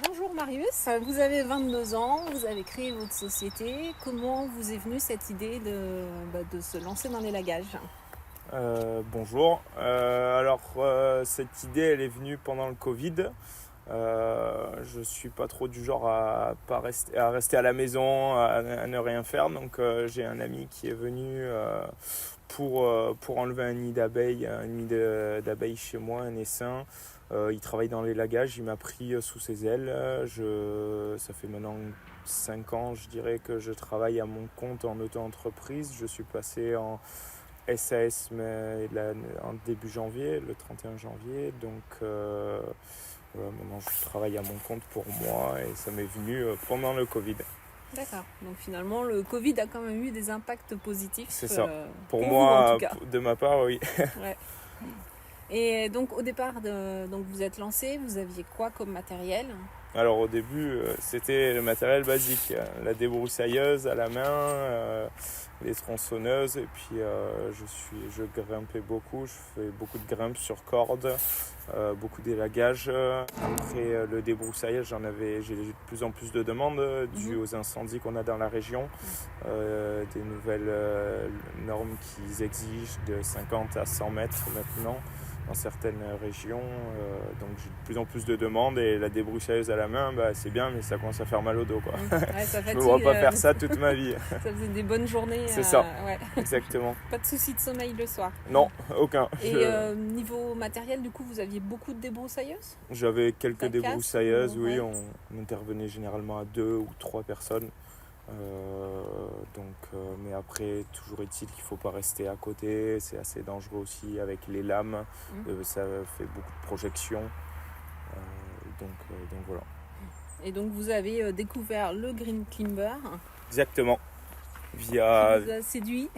Bonjour Marius, vous avez 22 ans, vous avez créé votre société. Comment vous est venue cette idée de se lancer dans l'élagage? Bonjour. Cette idée, elle est venue pendant le Covid. Je suis pas trop du genre à rester à la maison, à ne rien faire. Donc j'ai un ami qui est venu pour enlever un nid d'abeilles chez moi, un essaim. Il travaille dans l'élagage, il m'a pris sous ses ailes. Ça fait maintenant 5 ans, je dirais, que je travaille à mon compte en auto-entreprise. Je suis passé en SAS en début janvier, le 31 janvier. Donc voilà, maintenant je travaille à mon compte pour moi et ça m'est venu pendant le Covid. D'accord, donc finalement le Covid a quand même eu des impacts positifs. C'est ça. Pour pour moi, vous, en tout cas. de ma part, oui. Ouais. Et donc au départ, donc vous êtes lancé, vous aviez quoi comme matériel? Alors au début, c'était le matériel basique, la débroussailleuse à la main, les tronçonneuses, et puis je grimpais beaucoup, je fais beaucoup de grimpes sur corde, beaucoup d'élagage. Après le débroussaillage, j'ai de plus en plus de demandes dues aux incendies qu'on a dans la région, des nouvelles normes qui exigent de 50 à 100 mètres maintenant dans certaines régions, donc j'ai de plus en plus de demandes et la débroussailleuse à la main, c'est bien, mais ça commence à faire mal au dos, quoi. Ouais, ça Je fatigue, ne me vois pas faire ça toute ma vie. ça faisait des bonnes journées. C'est ça. Ouais. Exactement. Pas de soucis de sommeil le soir. Non, aucun. Et niveau matériel, du coup, vous aviez beaucoup de débroussailleuses? J'avais quelques Ça casse débroussailleuses, ou- oui, ouais. on intervenait généralement à 2 ou 3 personnes. Mais après, toujours est-il qu'il ne faut pas rester à côté, c'est assez dangereux aussi avec les lames, ça fait beaucoup de projections. Donc voilà. Et donc vous avez découvert le Green Climber, Exactement. qui vous a séduit.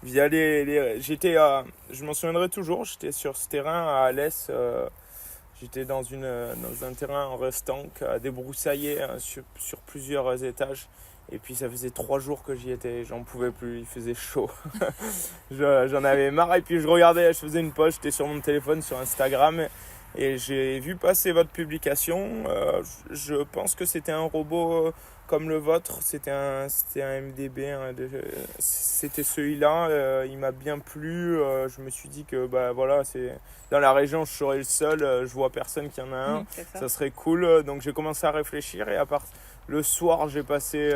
Via je m'en souviendrai toujours, j'étais sur ce terrain à Alès, j'étais dans un terrain en restanque à débroussailler sur plusieurs étages. Et puis ça faisait 3 jours que j'y étais, j'en pouvais plus, il faisait chaud. J'en avais marre et puis je regardais, je faisais une pause, j'étais sur mon téléphone, sur Instagram. Et j'ai vu passer votre publication. Je pense que c'était un robot comme le vôtre. C'était un MDB. C'était celui-là. Il m'a bien plu. Je me suis dit que voilà, dans la région, je serais le seul. Je vois personne qui en a un. Ça serait cool. Donc j'ai commencé à réfléchir. Et à part le soir, j'ai passé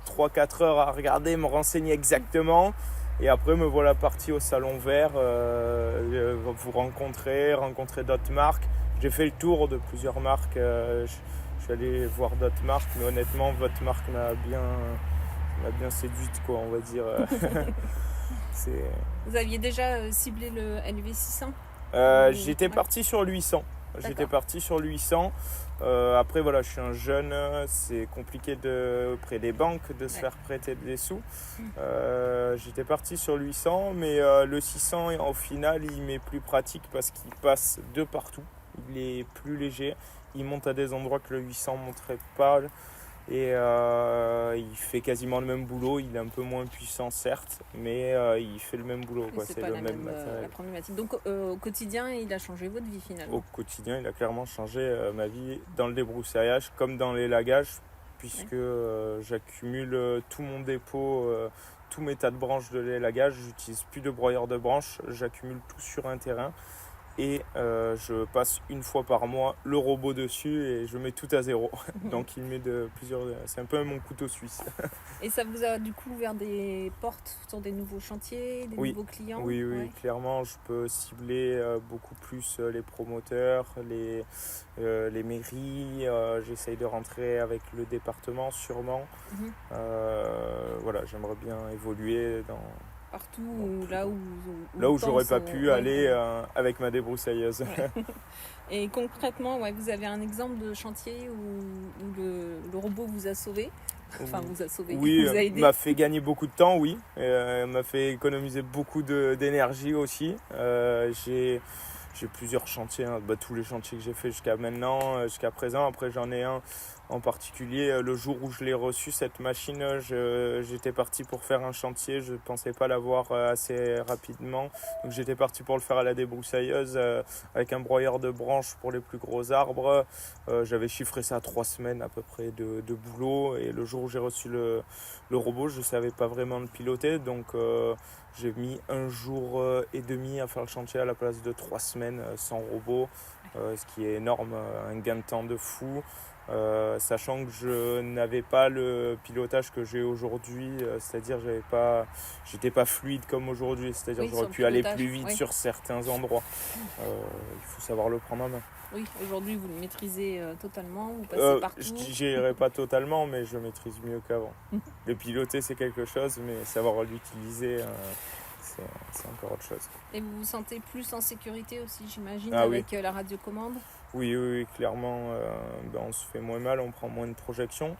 3-4 heures à regarder, me renseigner exactement. Et après, me voilà parti au Salon Vert, vous rencontrer d'autres marques. J'ai fait le tour de plusieurs marques. Je suis allé voir d'autres marques, mais honnêtement, votre marque m'a bien séduite, quoi, on va dire. Vous aviez déjà ciblé le LV600? J'étais parti sur le 800. Après, voilà, je suis un jeune, c'est compliqué auprès des banques de se faire prêter des sous. J'étais parti sur le 800, mais le 600, au final, il m'est plus pratique parce qu'il passe de partout. Il est plus léger. Il monte à des endroits que le 800 ne monterait pas. Et il fait quasiment le même boulot. Il est un peu moins puissant, certes, mais il fait le même boulot, quoi. C'est le même matériel. la problématique. Donc au quotidien, il a changé votre vie finalement? Au quotidien, il a clairement changé ma vie dans le débroussaillage comme dans l'élagage, puisque j'accumule tout mon dépôt, tous mes tas de branches de l'élagage. J'utilise plus de broyeur de branches, j'accumule tout sur un terrain. Et je passe une fois par mois le robot dessus et je mets tout à zéro. Donc il met c'est un peu mon couteau suisse. Et ça vous a du coup ouvert des portes sur des nouveaux chantiers, des nouveaux clients? Oui, clairement, je peux cibler beaucoup plus les promoteurs, les mairies. J'essaye de rentrer avec le département sûrement. Voilà, j'aimerais bien évoluer partout là où j'aurais pas pu aller avec ma débroussailleuse. Ouais. Et concrètement, vous avez un exemple de chantier où le robot vous a sauvé? Enfin, vous a sauvé, oui, vous a aidé. M'a fait gagner beaucoup de temps, oui. M'a fait économiser beaucoup d'énergie aussi. j'ai plusieurs chantiers, hein. Tous les chantiers que j'ai fait jusqu'à maintenant, jusqu'à présent. Après, j'en ai un en particulier. Le jour où je l'ai reçu, cette machine, j'étais parti pour faire un chantier. Je ne pensais pas l'avoir assez rapidement. Donc, j'étais parti pour le faire à la débroussailleuse avec un broyeur de branches pour les plus gros arbres. J'avais chiffré ça à 3 semaines à peu près de boulot. Et le jour où j'ai reçu le robot, je ne savais pas vraiment le piloter. Donc, j'ai mis 1 jour et demi à faire le chantier à la place de 3 semaines sans robot, ce qui est énorme, un gain de temps de fou. Sachant que je n'avais pas le pilotage que j'ai aujourd'hui, c'est-à-dire j'étais pas fluide comme aujourd'hui, c'est-à-dire Oui, j'aurais sur le pu aller pilotage, plus vite oui. sur certains endroits. Il faut savoir le prendre en main. Oui, aujourd'hui vous le maîtrisez totalement, vous passez partout. Je dirais pas totalement, mais je maîtrise mieux qu'avant. Le piloter c'est quelque chose, mais savoir l'utiliser, c'est encore autre chose. Et vous vous sentez plus en sécurité aussi, j'imagine, Ah avec la radiocommande? Oui, clairement, on se fait moins mal, on prend moins de projections.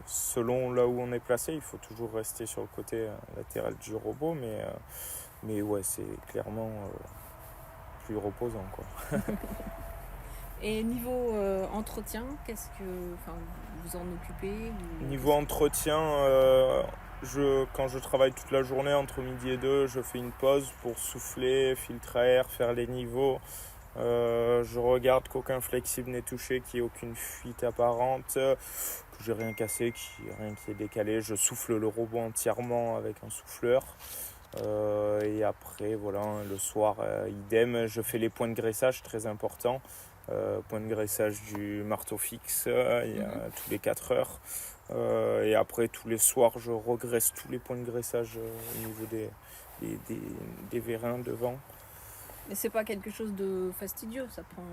Selon là où on est placé, il faut toujours rester sur le côté latéral du robot, mais ouais, c'est clairement plus reposant, quoi. Et niveau entretien, vous vous en occupez Niveau entretien, quand je travaille toute la journée, entre midi et 2, je fais une pause pour souffler, filtre à air, faire les niveaux. Je regarde qu'aucun flexible n'est touché, qu'il n'y ait aucune fuite apparente, que j'ai rien cassé, rien qui est décalé. Je souffle le robot entièrement avec un souffleur. Et après, voilà, le soir, idem, je fais les points de graissage, très important. Point de graissage du marteau fixe, tous les 4 heures. Et après, tous les soirs, je regraisse tous les points de graissage au niveau des vérins devant. Mais c'est pas quelque chose de fastidieux, ça prend...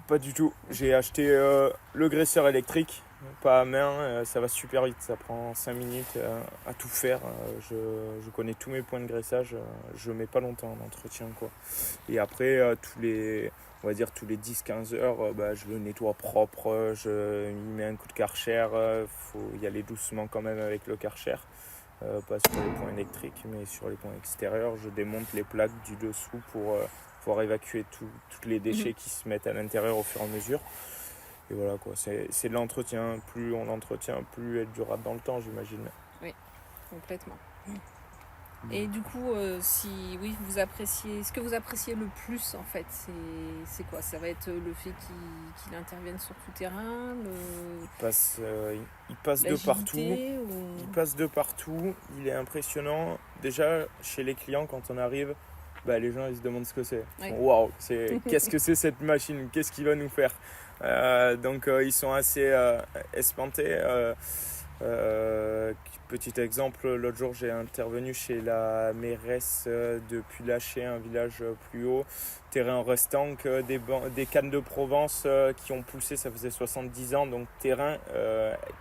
Pas du tout. J'ai acheté le graisseur électrique, pas à main, ça va super vite, ça prend 5 minutes à tout faire. Je connais tous mes points de graissage, je mets pas longtemps en entretien, quoi. Et après, tous les 10-15 heures, je le nettoie propre, je y mets un coup de Karcher, faut y aller doucement quand même avec le Karcher. Pas sur les points électriques, mais sur les points extérieurs, je démonte les plaques du dessous pour pouvoir évacuer tous les déchets qui se mettent à l'intérieur au fur et à mesure. Et voilà, quoi, c'est de l'entretien. Plus on l'entretient, plus elle durera dans le temps, j'imagine. Oui, complètement. Et du coup, vous appréciez, ce que vous appréciez le plus en fait, c'est quoi? Ça va être le fait qu'il intervienne sur tout terrain, Il passe de partout. Il passe de partout. Il est impressionnant. Déjà, chez les clients, quand on arrive, les gens ils se demandent ce que c'est. Oui. Waouh, qu'est-ce que c'est cette machine? Qu'est-ce qu'il va nous faire? Donc ils sont assez espantés. Petit exemple, l'autre jour j'ai intervenu chez la mairesse de Puy-Laché, un village plus haut, terrain restant, des cannes de Provence qui ont poussé, ça faisait 70 ans, donc terrain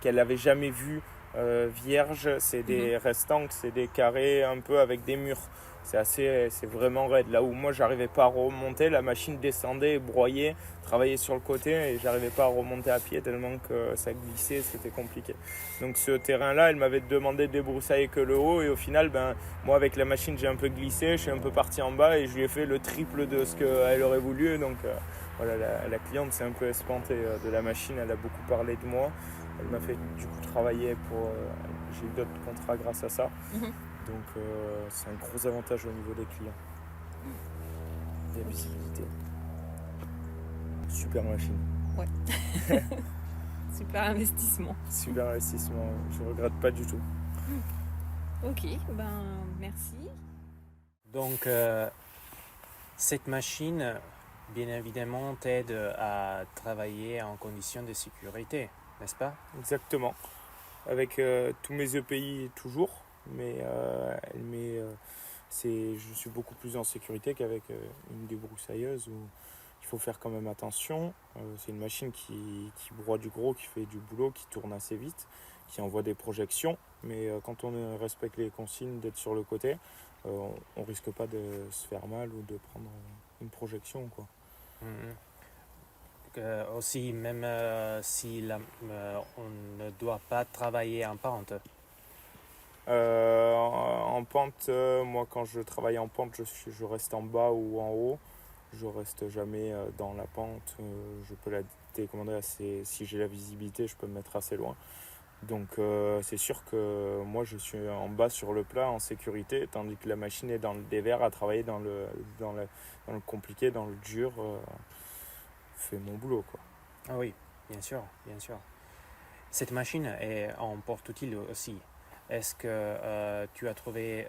qu'elle n'avait jamais vu vierge, c'est des restants, c'est des carrés un peu avec des murs. C'est vraiment raide. Là où moi j'arrivais pas à remonter, la machine descendait, broyait, travaillait sur le côté et j'arrivais pas à remonter à pied tellement que ça glissait, c'était compliqué. Donc ce terrain-là, elle m'avait demandé de débroussailler que le haut et au final, moi avec la machine j'ai un peu glissé, je suis un peu parti en bas et je lui ai fait le triple de ce qu'elle aurait voulu. Donc voilà, la cliente s'est un peu espantée de la machine, elle a beaucoup parlé de moi. Elle m'a fait du coup travailler j'ai eu d'autres contrats grâce à ça. Donc c'est un gros avantage au niveau des clients. La visibilité. Super machine. Ouais. Super investissement. Super investissement, je regrette pas du tout. Ok, merci. Donc cette machine, bien évidemment, t'aide à travailler en conditions de sécurité, n'est-ce pas? Exactement. Avec tous mes EPI toujours. Mais je suis beaucoup plus en sécurité qu'avec une débroussailleuse où il faut faire quand même attention. C'est une machine qui broie du gros, qui fait du boulot, qui tourne assez vite, qui envoie des projections. Mais quand on respecte les consignes d'être sur le côté, on risque pas de se faire mal ou de prendre une projection, quoi. Aussi, même si on ne doit pas travailler en pente. En pente, moi quand je travaille en pente, je reste en bas ou en haut. Je reste jamais dans la pente. Je peux la télécommander si j'ai la visibilité, je peux me mettre assez loin. Donc c'est sûr que moi je suis en bas sur le plat en sécurité, tandis que la machine est dans le dévers à travailler dans le compliqué, dans le dur, fait mon boulot quoi. Ah oui, bien sûr, bien sûr. Cette machine est en porte-outil aussi. Est-ce que tu as trouvé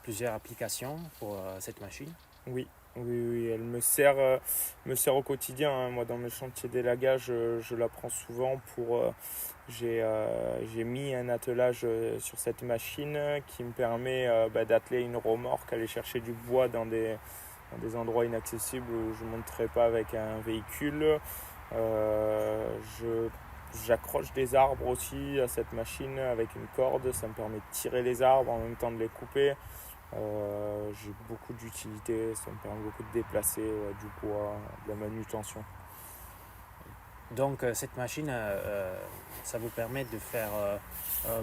plusieurs applications pour cette machine? Oui, elle me sert au quotidien, hein. Moi, dans mes chantiers d'élagage, je la prends souvent j'ai mis un attelage sur cette machine qui me permet d'atteler une remorque, aller chercher du bois dans des endroits inaccessibles où je ne monterai pas avec un véhicule. J'accroche des arbres aussi à cette machine avec une corde, ça me permet de tirer les arbres en même temps de les couper. J'ai beaucoup d'utilité, ça me permet beaucoup de déplacer du bois, de la manutention. Donc cette machine, ça vous permet de faire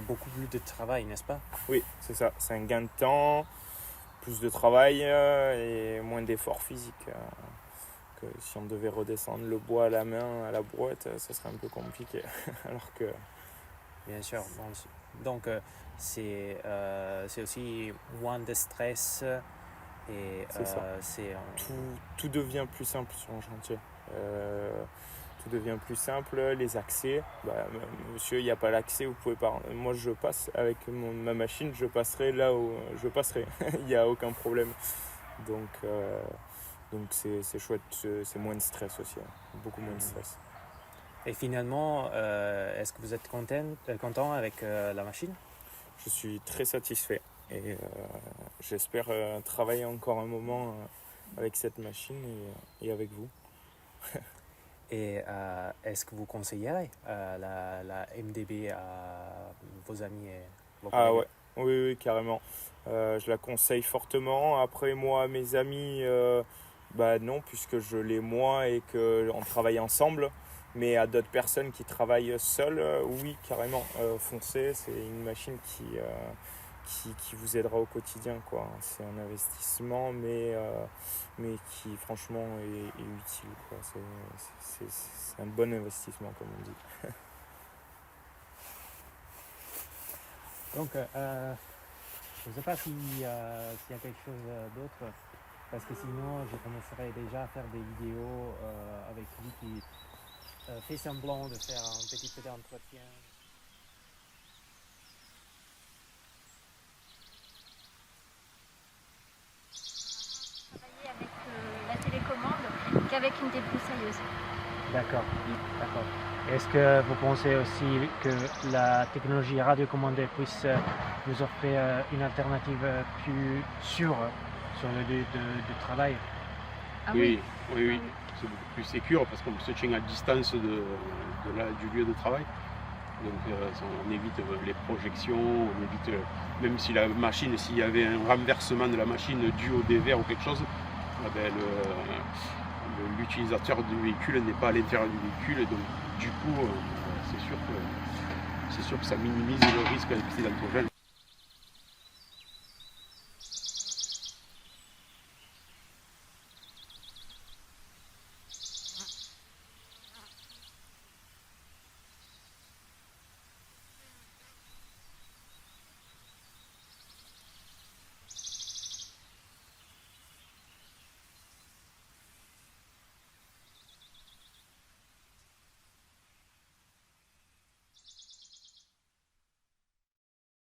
beaucoup plus de travail, n'est-ce pas? Oui, c'est ça, c'est un gain de temps, plus de travail et moins d'efforts physiques. Que si on devait redescendre le bois à la main, à la brouette, ça serait un peu compliqué. Alors que... Bien sûr. Donc c'est aussi moins de stress et tout devient plus simple sur un chantier. Tout devient plus simple, les accès. Monsieur, il n'y a pas l'accès, vous pouvez pas. Moi, je passe avec ma machine, je passerai là où je passerai. Il n'y a aucun problème. Donc c'est chouette, c'est moins de stress aussi, hein. Beaucoup moins de stress. Et finalement, est-ce que vous êtes content avec la machine? Je suis très satisfait et j'espère travailler encore un moment avec cette machine et avec vous. Et est-ce que vous conseillerez la MDB à vos amis et vos collègues? Ah ouais, oui, carrément. Je la conseille fortement. Après, moi, mes amis, non, puisque je l'ai moi et qu'on travaille ensemble. Mais à d'autres personnes qui travaillent seules, oui, carrément, foncez. C'est une machine qui vous aidera au quotidien, quoi. C'est un investissement, mais qui, franchement, est utile, quoi. C'est un bon investissement, comme on dit. Donc, je ne sais pas s'il y a quelque chose d'autre, parce que sinon, je commencerai déjà à faire des vidéos avec lui qui fait semblant de faire un petit peu d'entretien. Travailler avec la télécommande qu'avec une débroussailleuse. D'accord. Est-ce que vous pensez aussi que la technologie radiocommandée puisse nous offrir une alternative plus sûre sur le lieu de travail? Ah oui. C'est beaucoup plus sécure parce qu'on se tient à distance du lieu de travail. Donc on évite les projections, on évite, même si la machine, s'il y avait un renversement de la machine dû au dévers ou quelque chose, l'utilisateur du véhicule n'est pas à l'intérieur du véhicule, et donc du coup c'est sûr que ça minimise le risque accidentogène.